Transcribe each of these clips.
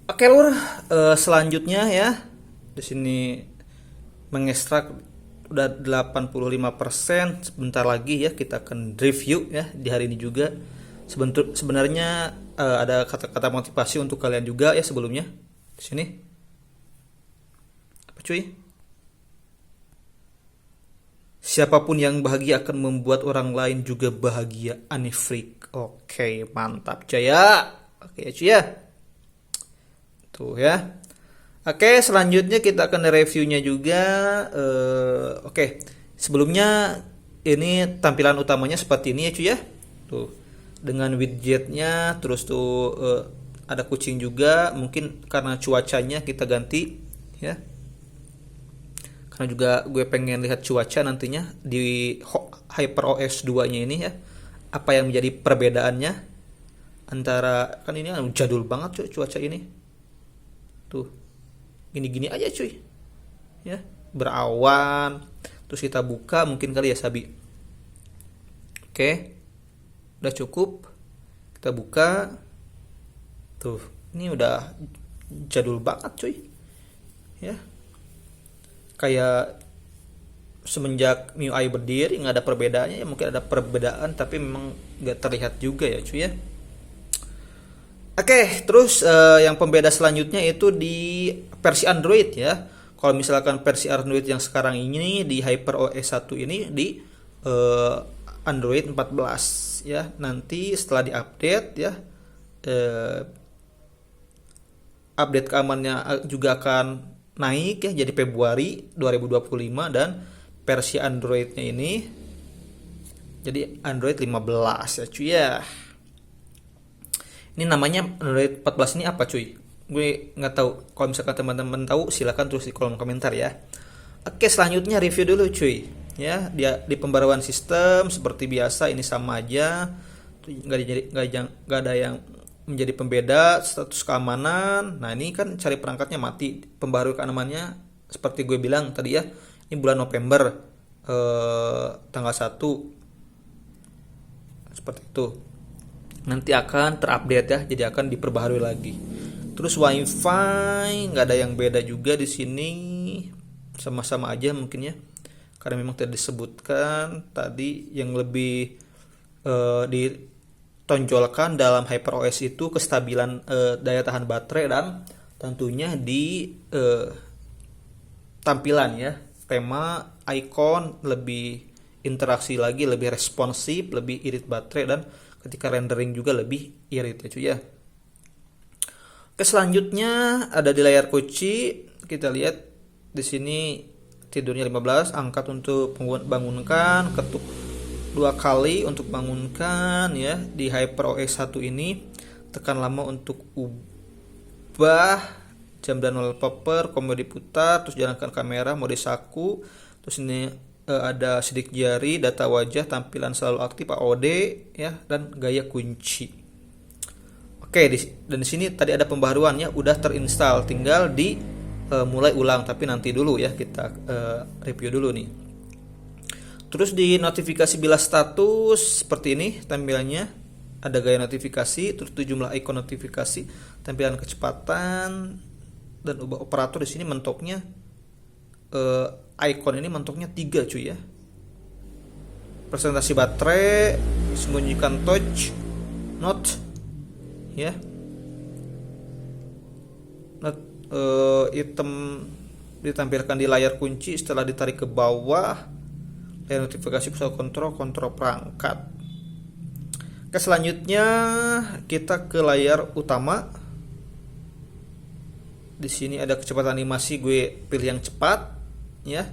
Oke lur, selanjutnya ya di sini mengekstrak udah 85%. Sebentar lagi ya kita akan review ya di hari ini juga. Sebenarnya ada kata-kata motivasi untuk kalian juga ya sebelumnya. Di sini apa cuy? Siapapun yang bahagia akan membuat orang lain juga bahagia. Anifrik. Oke, mantap Jaya. Oke ya cuy ya. Tuh ya. Oke, selanjutnya kita akan reviewnya juga. Oke, sebelumnya ini tampilan utamanya seperti ini ya cuy ya. Tuh, dengan widgetnya, terus tuh ada kucing juga. Mungkin karena cuacanya kita ganti ya. Karena juga gue pengen lihat cuaca nantinya di HyperOS 2-nya ini ya. Apa yang menjadi perbedaannya antara, kan ini jadul banget cuy cuaca ini. Tuh, gini-gini aja cuy ya, berawan. Terus kita buka mungkin kali ya Sabi. Oke, udah cukup, kita buka. Tuh, ini udah jadul banget cuy ya, kayak semenjak MIUI berdiri nggak ada perbedaannya ya. Mungkin ada perbedaan tapi memang nggak terlihat juga ya cuy ya. Oke, terus yang pembeda selanjutnya itu di versi Android ya. Kalau misalkan versi Android yang sekarang ini di HyperOS 1 ini di Android 14 ya. Nanti setelah diupdate ya, update keamanannya juga akan naik ya, jadi Februari 2025. Dan versi Androidnya ini jadi Android 15 ya cuy ya. Ini namanya Android 14 ini apa cuy? Gue nggak tahu. Kalau misalkan teman-teman tahu silahkan tulis di kolom komentar ya. Oke, selanjutnya review dulu cuy. Ya, dia di pembaruan sistem seperti biasa ini sama aja. Nggak ada yang menjadi pembeda. Status keamanan. Nah ini kan cari perangkatnya mati. Pembaruan keamanannya seperti gue bilang tadi ya. Ini bulan November tanggal 1 seperti itu. Nanti akan terupdate ya, jadi akan diperbaharui lagi. Terus WiFi nggak ada yang beda juga di sini, sama-sama aja mungkin ya, karena memang tidak disebutkan tadi. Yang lebih ditonjolkan dalam HyperOS itu kestabilan daya tahan baterai dan tentunya di tampilan ya, tema icon lebih interaksi lagi, lebih responsif, lebih irit baterai, dan ketika rendering juga lebih irit ya cuy ya. Oke, selanjutnya ada di layar kunci. Kita lihat di sini tidurnya 15, angkat untuk bangunkan, ketuk 2 kali untuk bangunkan ya. Di HyperOS 1 ini tekan lama untuk ubah jam dan wallpaper, combo diputar, terus jalankan kamera, mode saku. Terus ini ada sidik jari, data wajah, tampilan selalu aktif AOD ya, dan gaya kunci. Oke, dan di sini tadi ada pembaruannya udah terinstall, tinggal di mulai ulang, tapi nanti dulu ya, kita review dulu nih. Terus di notifikasi bilas status seperti ini tampilannya, ada gaya notifikasi, terus jumlah icon notifikasi, tampilan kecepatan, dan ubah operator. Di sini mentoknya icon ini mentoknya 3 cuy ya. Presentasi baterai, sembunyikan touch note ya. Not, item ditampilkan di layar kunci setelah ditarik ke bawah. Layar notifikasi pusat kontrol perangkat. Oke, selanjutnya kita ke layar utama. Di sini ada kecepatan animasi, gue pilih yang cepat ya.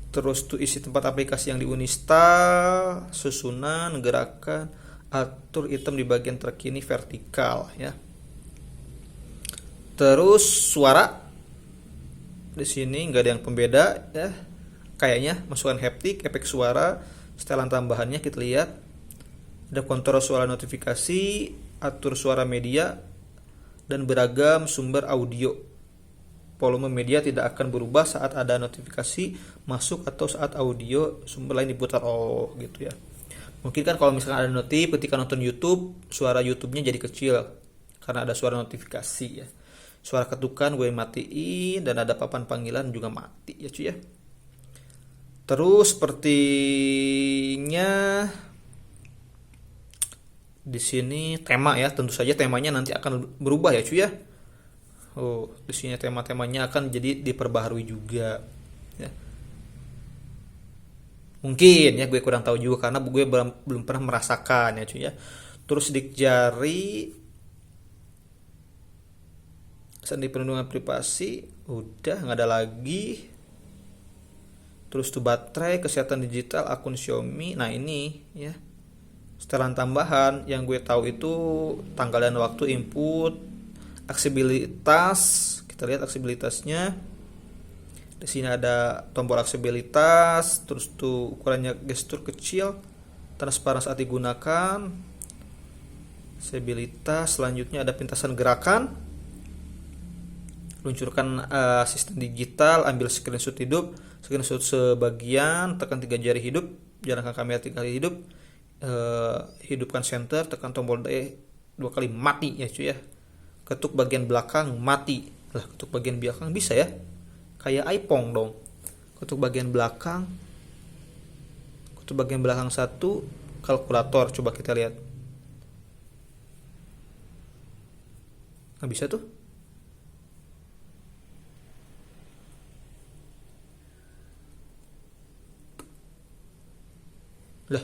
Terus tuh isi tempat aplikasi yang diuninstall, susunan, gerakan, atur item di bagian terkini vertikal ya. Terus suara di sini nggak ada yang pembeda ya. Kayaknya masukkan haptik, efek suara, setelan tambahannya kita lihat. Ada kontrol suara notifikasi, atur suara media, dan beragam sumber audio. Volume media tidak akan berubah saat ada notifikasi masuk atau saat audio sumber lain diputar. Oh gitu ya. Mungkin kan kalau misalkan ada notif ketika nonton YouTube, suara YouTube-nya jadi kecil karena ada suara notifikasi ya. Suara ketukan gue matiin dan ada papan panggilan juga mati ya cuy ya. Terus sepertinya di sini tema ya, tentu saja temanya nanti akan berubah ya cuy ya. Oh, di sini tema-temanya akan jadi diperbaharui juga ya. Mungkin ya, gue kurang tahu juga karena gue belum pernah merasakan ya cuy ya. Terus sidik jari, sandi perlindungan privasi, udah nggak ada lagi. Terus tuh baterai, kesehatan digital, akun Xiaomi. Nah ini ya, setelan tambahan yang gue tahu itu tanggal dan waktu input, aksesibilitas. Kita lihat aksesibilitasnya. Di sini ada tombol aksesibilitas, terus tuh ukurannya gestur kecil, transparan saat digunakan. Aksesibilitas, selanjutnya ada pintasan gerakan. Luncurkan sistem digital, ambil screenshot hidup, screenshot sebagian, tekan 3 jari hidup, jalankan kamera 3 kali hidup, hidupkan center, tekan tombol D 2 kali, mati ya cuy ya. Ketuk bagian belakang, mati. Lah, ketuk bagian belakang bisa ya, kayak iPhone dong. Ketuk bagian belakang, satu, kalkulator, coba kita lihat. Nggak bisa tuh. Lah,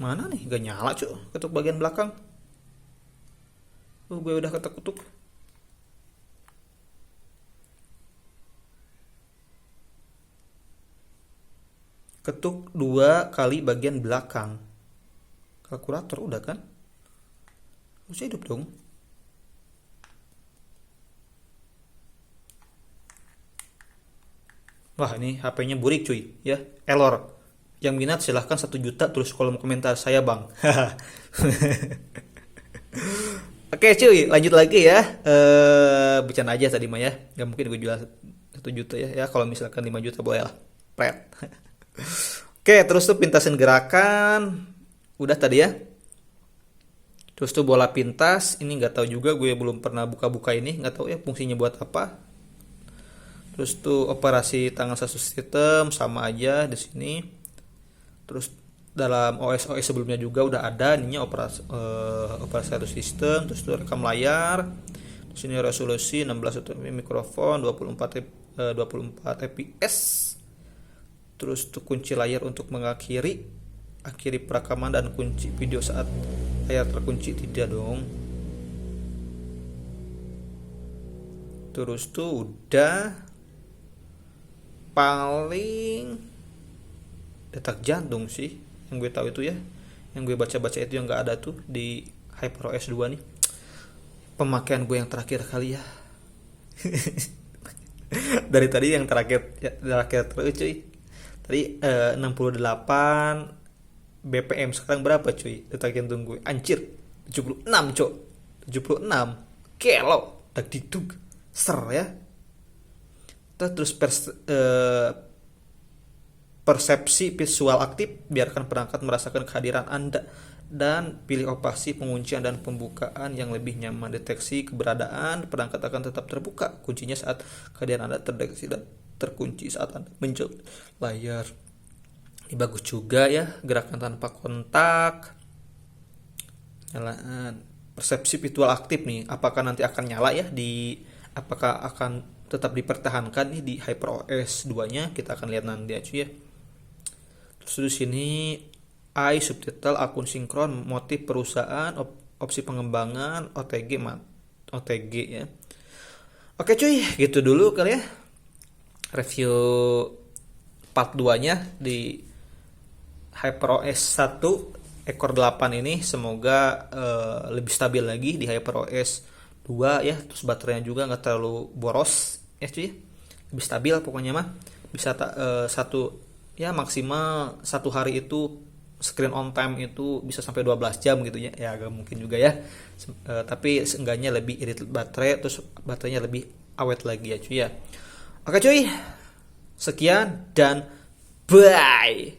mana nih? Gak nyala cuy, ketuk bagian belakang. Gue udah ketuk-ketuk. Ketuk 2 kali bagian belakang. Kalkulator udah kan? Harusnya hidup dong. Wah, ini HP-nya burik cuy ya, error. Yang minat silahkan 1 juta tulis kolom komentar saya bang. Oke cuy, lanjut lagi ya. Bercanda aja tadi mah ya. Gak mungkin gue jual 1 juta ya. Ya kalau misalkan 5 juta boleh lah. Pret. Oke, terus tuh pintasan gerakan. Udah tadi ya. Terus tuh bola pintas. Ini nggak tahu juga, gue belum pernah buka-buka ini. Nggak tahu ya fungsinya buat apa. Terus tuh operasi tangan satu sistem sama aja di sini. Terus dalam OS sebelumnya juga udah ada ininya operasi satu sistem. Terus tuh rekam layar. Di sini resolusi 16 mikrofon 24 fps. Terus tuh kunci layar untuk akhiri perekaman dan kunci video saat layar terkunci, tidak dong. Terus tuh udah paling detak jantung sih yang gue tahu itu ya, yang gue baca-baca itu yang nggak ada tuh di HyperOS 2 nih. Pemakaian gue yang terakhir kali ya. Dari tadi yang terakhir terus cuy. Tadi 68 BPM, sekarang berapa cuy detak jantung gue? Anjir, 76 cok. 76 kilo tak ditug ser ya. Terus persepsi visual aktif, biarkan perangkat merasakan kehadiran Anda, dan pilih opasi penguncian dan pembukaan yang lebih nyaman. Deteksi keberadaan perangkat akan tetap terbuka kuncinya saat kehadiran Anda terdeteksi dan terkunci saat Anda menjauh layar. Ini bagus juga ya, gerakan tanpa kontak, nyalaan persepsi visual aktif nih, apakah nanti akan nyala ya, apakah akan tetap dipertahankan nih di HyperOS 2-nya, kita akan lihat nanti aja ya. Terus di sini subtitle, akun sinkron, motif perusahaan, opsi pengembangan, OTG ya. Oke cuy, gitu dulu kali ya review part 2-nya di HyperOS 1 ekor 8 ini. Semoga lebih stabil lagi di HyperOS 2 ya. Terus baterainya juga nggak terlalu boros ya cuy, lebih stabil pokoknya mah. Bisa satu ya, maksimal 1 hari itu screen on time itu bisa sampai 12 jam gitu ya. Ya agak mungkin juga ya, tapi seenggaknya lebih irit baterai, terus baterainya lebih awet lagi ya cuy ya. Oke cuy, sekian dan Bye.